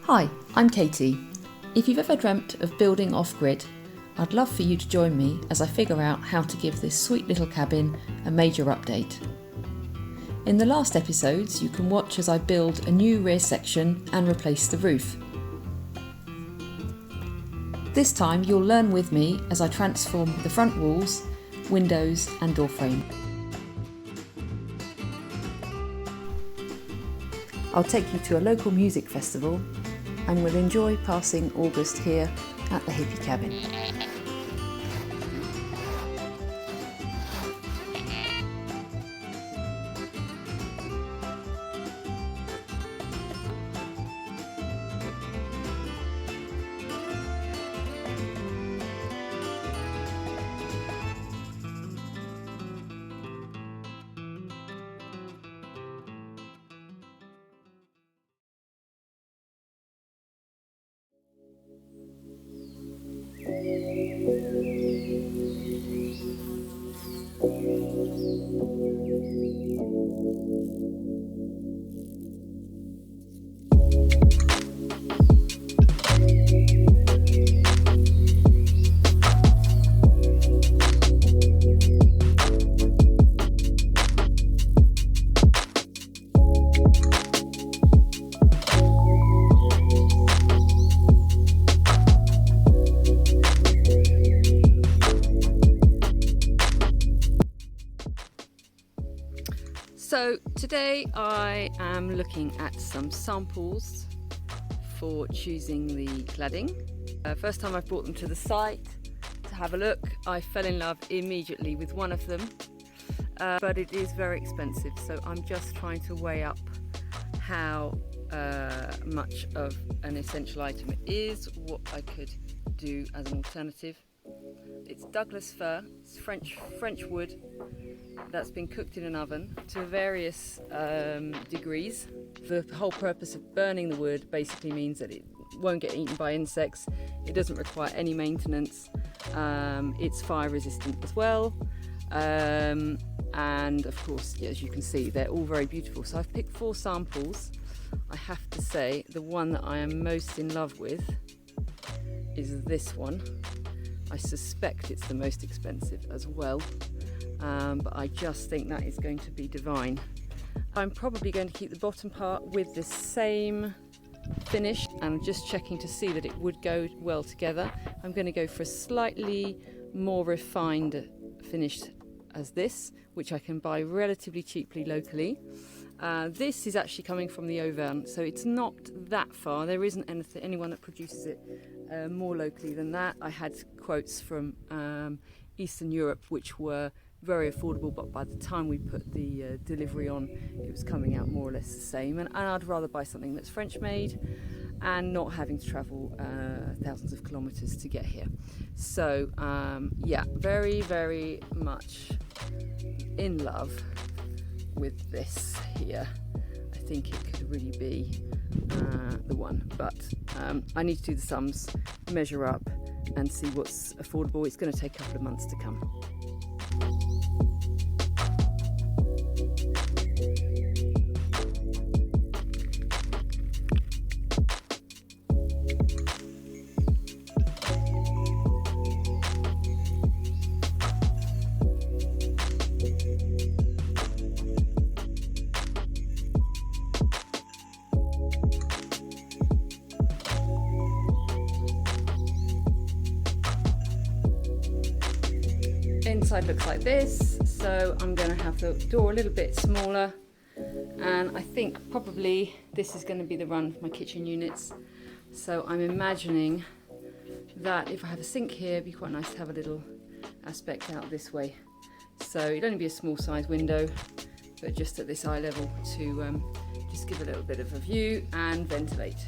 Hi, I'm Katie. If you've ever dreamt of building off-grid, I'd love for you to join me as I figure out how to give this sweet little cabin a major update. In the last episodes, you can watch as I build a new rear section and replace the roof. This time you'll learn with me as I transform the front walls, windows and door frame. I'll take you to a local music festival and we'll enjoy passing August here at the Hippie Cabin. So today I am looking at some samples for choosing the cladding. First time I've brought them to the site to have a look, I fell in love immediately with one of them, but it is very expensive, so I'm just trying to weigh up how much of an essential item it is, what I could do as an alternative. It's Douglas fir, it's French wood that's been cooked in an oven to various degrees. The whole purpose of burning the wood basically means that it won't get eaten by insects, it doesn't require any maintenance, it's fire resistant as well, and of course, as you can see, they're all very beautiful. So I've picked 4 samples. I have to say the one that I am most in love with is this one. I suspect it's the most expensive as well, but I just think that is going to be divine. I'm probably going to keep the bottom part with the same finish, and just checking to see that it would go well together. I'm going to go for a slightly more refined finish as this, which I can buy relatively cheaply locally. This is actually coming from the Auvergne, so it's not that far. There isn't anyone that produces it more locally than that. I had quotes from Eastern Europe which were very affordable, but by the time we put the delivery on, it was coming out more or less the same, and I'd rather buy something that's French made and not having to travel thousands of kilometers to get here. So yeah, very, very much in love with this here. I think it could really be the one, but I need to do the sums, measure up and see what's affordable. It's going to take a couple of months to come. Inside looks like this, so I'm going to have the door a little bit smaller, and I think probably this is going to be the run for my kitchen units. So I'm imagining that if I have a sink here, it'd be quite nice to have a little aspect out this way. So it'd only be a small size window, but just at this eye level to just give a little bit of a view and ventilate.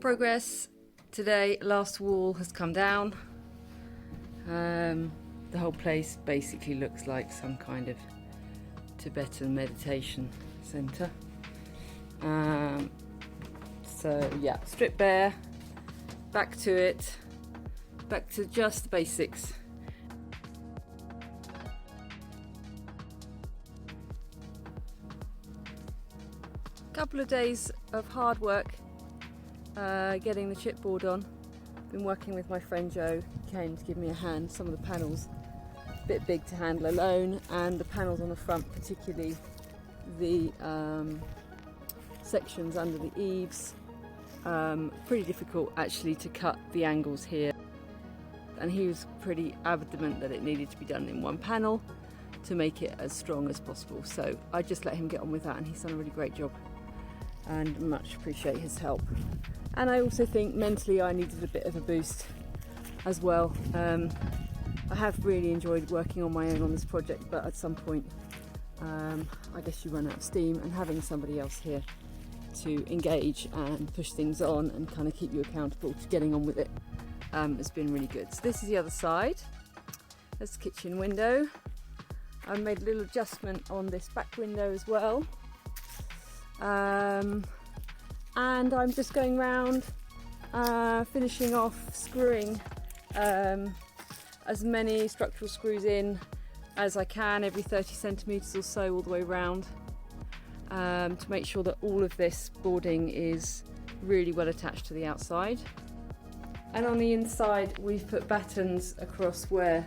Progress today. Last wall has come down. The whole place basically looks like some kind of Tibetan meditation center. So yeah, strip bare, back to it, back to just the basics. Couple of days of hard work getting the chipboard on. Been working with my friend Joe. He came to give me a hand. Some of the panels a bit big to handle alone, and the panels on the front, particularly the sections under the eaves, pretty difficult actually to cut the angles here, and he was pretty adamant that it needed to be done in one panel to make it as strong as possible. So I just let him get on with that, and he's done a really great job and much appreciate his help. And I also think mentally I needed a bit of a boost as well. I have really enjoyed working on my own on this project, but at some point I guess you run out of steam, and having somebody else here to engage and push things on and kind of keep you accountable to getting on with it has been really good. So this is the other side. There's the kitchen window. I've made a little adjustment on this back window as well. And I'm just going round finishing off screwing as many structural screws in as I can, every 30 centimetres or so, all the way round, to make sure that all of this boarding is really well attached to the outside. And on the inside we've put battens across where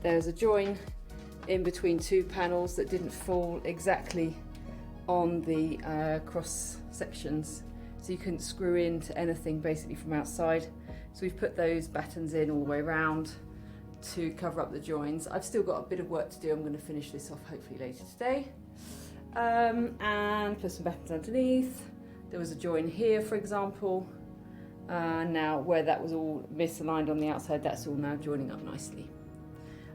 there's a join in between two panels that didn't fall exactly on the cross sections, so you couldn't screw into anything basically from outside. So we've put those battens in all the way around to cover up the joins. I've still got a bit of work to do. I'm going to finish this off hopefully later today, and put some battens underneath. There was a join here, for example. Now where that was all misaligned on the outside, that's all now joining up nicely.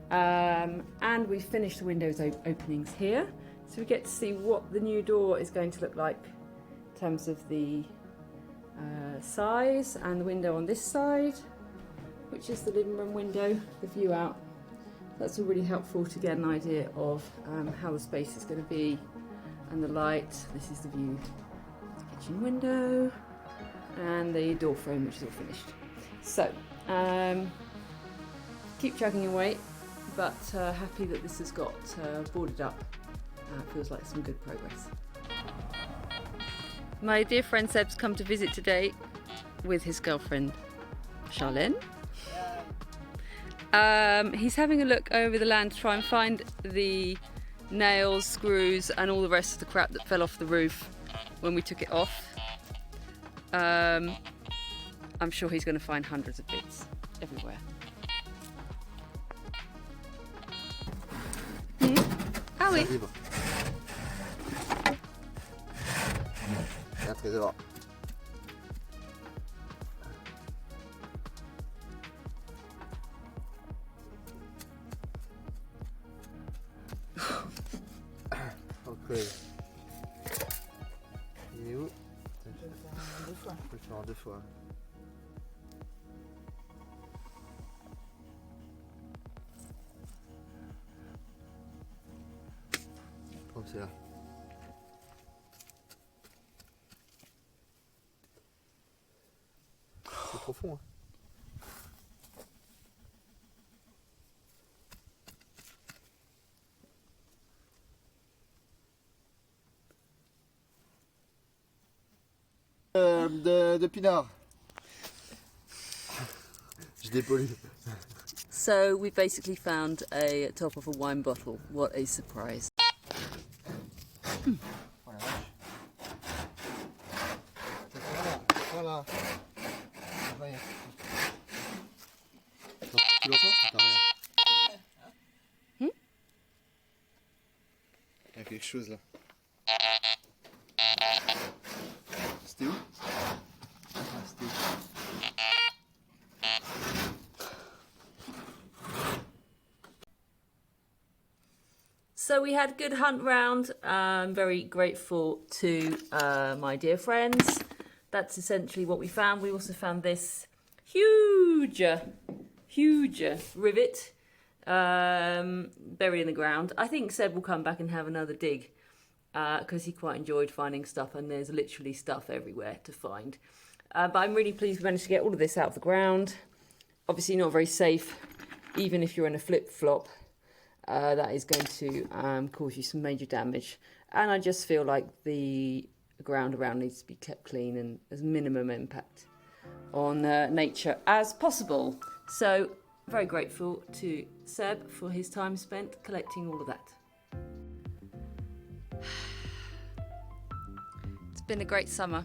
And we've finished the windows openings here, so we get to see what the new door is going to look like in terms of the size, and the window on this side, which is the living room window, the view out. That's all really helpful to get an idea of how the space is going to be, and the light. This is the view, the kitchen window, and the door frame, which is all finished. So keep chugging away, but happy that this has got boarded up. Feels like some good progress. My dear friend Seb's come to visit today with his girlfriend Charlene. He's having a look over the land to try and find the nails, screws and all the rest of the crap that fell off the roof when we took it off. I'm sure he's going to find hundreds of bits everywhere. Howie. Un trésor. Ok. Il est où? Je peux le faire en deux fois. Comme c'est là. C'est profond, hein. De pinard. Je dépollue. So we basically found a top of a wine bottle. What a surprise. Oh la vache. Voilà. Voilà. Tu l'entends? Attends, regarde. Il y a quelque chose là. C'était où? C'était où? So we had a good hunt round. I'm very grateful to my dear friends that's essentially what we found. We also found this huge rivet buried in the ground. I think Seb will come back and have another dig because he quite enjoyed finding stuff, and there's literally stuff everywhere to find. But I'm really pleased we managed to get all of this out of the ground. Obviously not very safe, even if you're in a flip-flop. That is going to cause you some major damage. And I just feel like the ground around needs to be kept clean and as minimum impact on nature as possible. So very grateful to Seb for his time spent collecting all of that. It's been a great summer,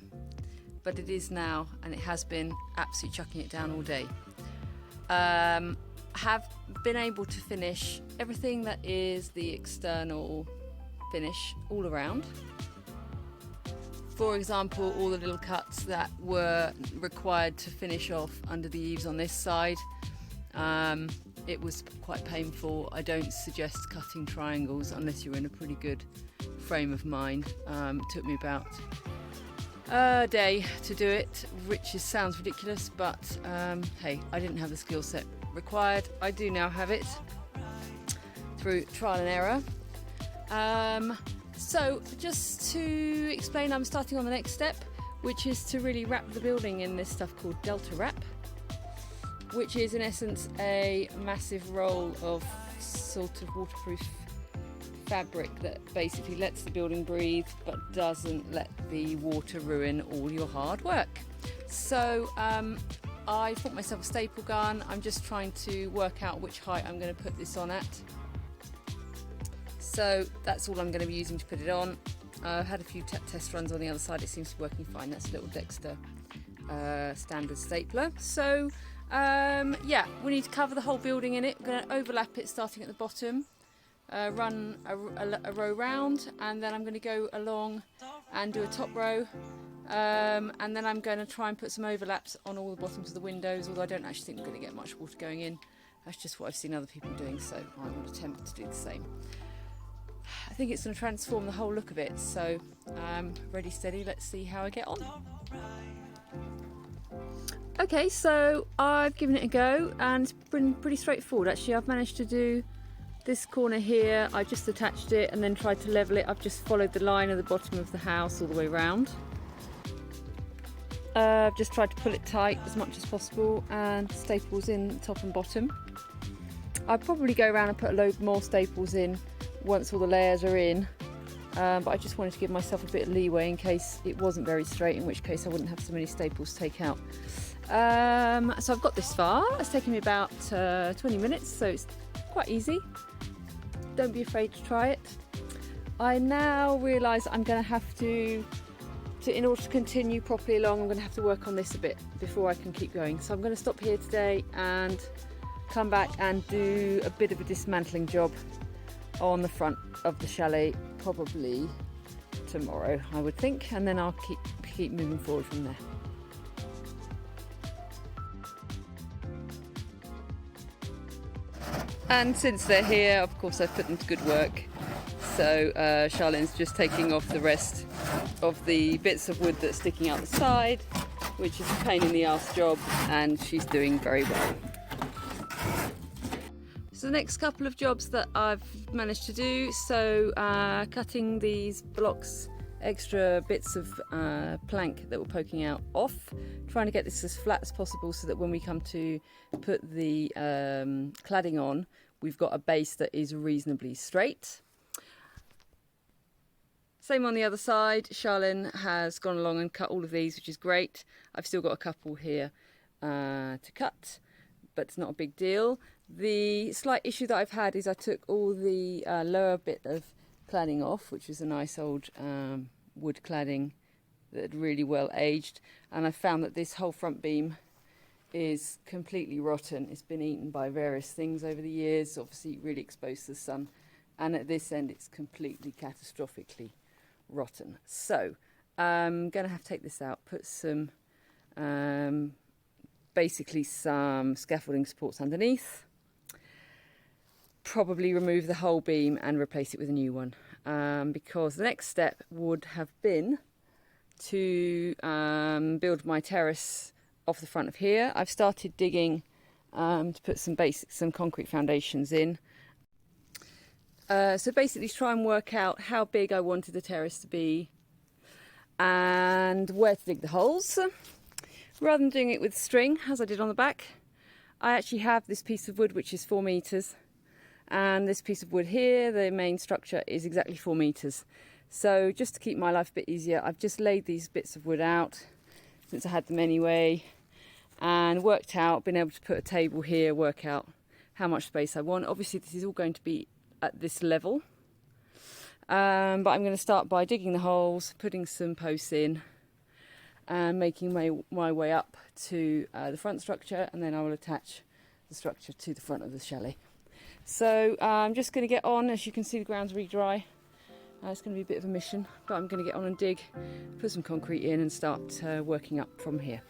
but it is now, and it has been, absolutely chucking it down all day. Have been able to finish everything that is the external finish all around. For example, all the little cuts that were required to finish off under the eaves on this side. It was quite painful. I don't suggest cutting triangles unless you're in a pretty good frame of mind. It took me about a day to do it, which sounds ridiculous, but hey, I didn't have the skill set required. I do now have it through trial and error. So just to explain, I'm starting on the next step, which is to really wrap the building in this stuff called Delta Wrap, which is in essence a massive roll of sort of waterproof fabric that basically lets the building breathe but doesn't let the water ruin all your hard work. So I bought myself a staple gun. I'm just trying to work out which height I'm going to put this on at. So that's all I'm going to be using to put it on. I've had a few test runs on the other side. It seems to be working fine. That's a little Dexter standard stapler. So yeah, we need to cover the whole building in it. I'm going to overlap it starting at the bottom, run a row round, and then I'm going to go along and do a top row. And then I'm going to try and put some overlaps on all the bottoms of the windows, although I don't actually think we're going to get much water going in. That's just what I've seen other people doing, so I will attempt to do the same. I think it's going to transform the whole look of it, so ready, steady, let's see how I get on. Okay, so I've given it a go, and it's been pretty straightforward actually. I've managed to do this corner here. I just attached it and then tried to level it. I've just followed the line of the bottom of the house all the way around. I've just tried to pull it tight as much as possible and staples in top and bottom. I'll probably go around and put a load more staples in once all the layers are in, but I just wanted to give myself a bit of leeway in case it wasn't very straight, in which case I wouldn't have so many staples to take out. So I've got this far. It's taken me about 20 minutes, so it's quite easy. Don't be afraid to try it. I now realise I'm going to have to, in order to continue properly along, I'm going to have to work on this a bit before I can keep going. So I'm going to stop here today and come back and do a bit of a dismantling job on the front of the chalet, probably tomorrow, I would think, and then I'll keep moving forward from there. And since they're here, of course, I've put them to good work. So Charlene's just taking off the rest of the bits of wood that's sticking out the side, which is a pain in the arse job, and she's doing very well. So the next couple of jobs that I've managed to do, so cutting these blocks, extra bits of plank that were poking out off, trying to get this as flat as possible so that when we come to put the cladding on, we've got a base that is reasonably straight. Same on the other side. Charlene has gone along and cut all of these, which is great. I've still got a couple here to cut, but it's not a big deal. The slight issue that I've had is I took all the lower bit of cladding off, which was a nice old wood cladding that had really well aged, and I found that this whole front beam is completely rotten. It's been eaten by various things over the years, obviously really exposed to the sun, and at this end it's completely catastrophically rotten. So I'm going to have to take this out, put some basically some scaffolding supports underneath, probably remove the whole beam and replace it with a new one, because the next step would have been to build my terrace off the front of here. I've started digging to put some concrete foundations in. So basically try and work out how big I wanted the terrace to be and where to dig the holes. Rather than doing it with string, as I did on the back, I actually have this piece of wood which is 4 meters, and this piece of wood here, the main structure, is exactly 4 meters. So just to keep my life a bit easier, I've just laid these bits of wood out, since I had them anyway, and worked out, been able to put a table here, work out how much space I want. Obviously this is all going to be at this level, but I'm going to start by digging the holes, putting some posts in, and making my way up to the front structure, and then I will attach the structure to the front of the chalet. So I'm just going to get on. As you can see, the ground's really dry. It's going to be a bit of a mission, but I'm going to get on and dig, put some concrete in, and start working up from here.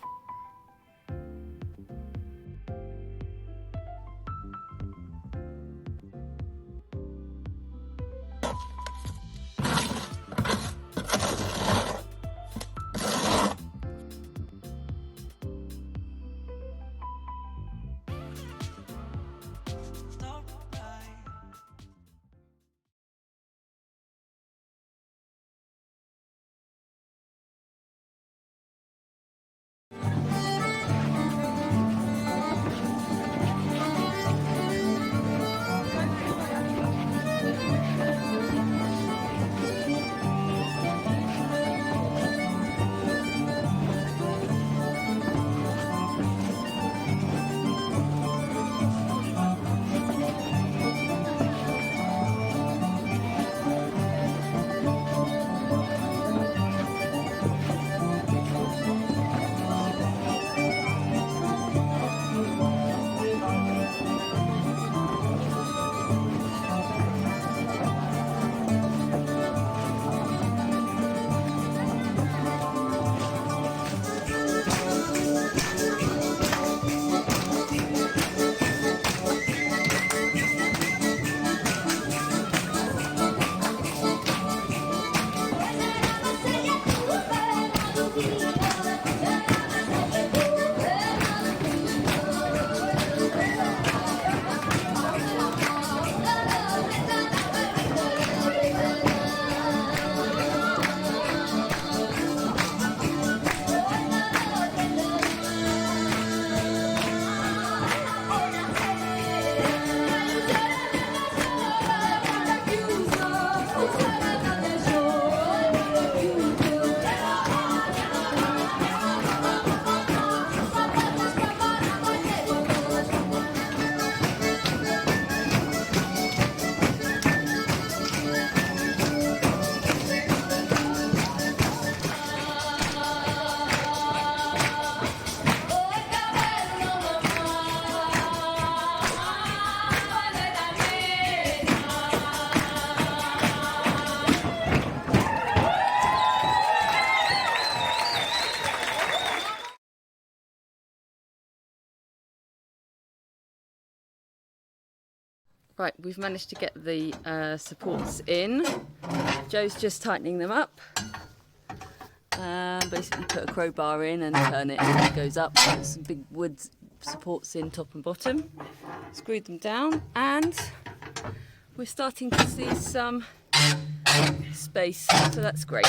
Right, we've managed to get the supports in. Joe's just tightening them up. Basically put a crowbar in and turn it and it goes up. Put some big wood supports in top and bottom. Screwed them down, and we're starting to see some space, so that's great.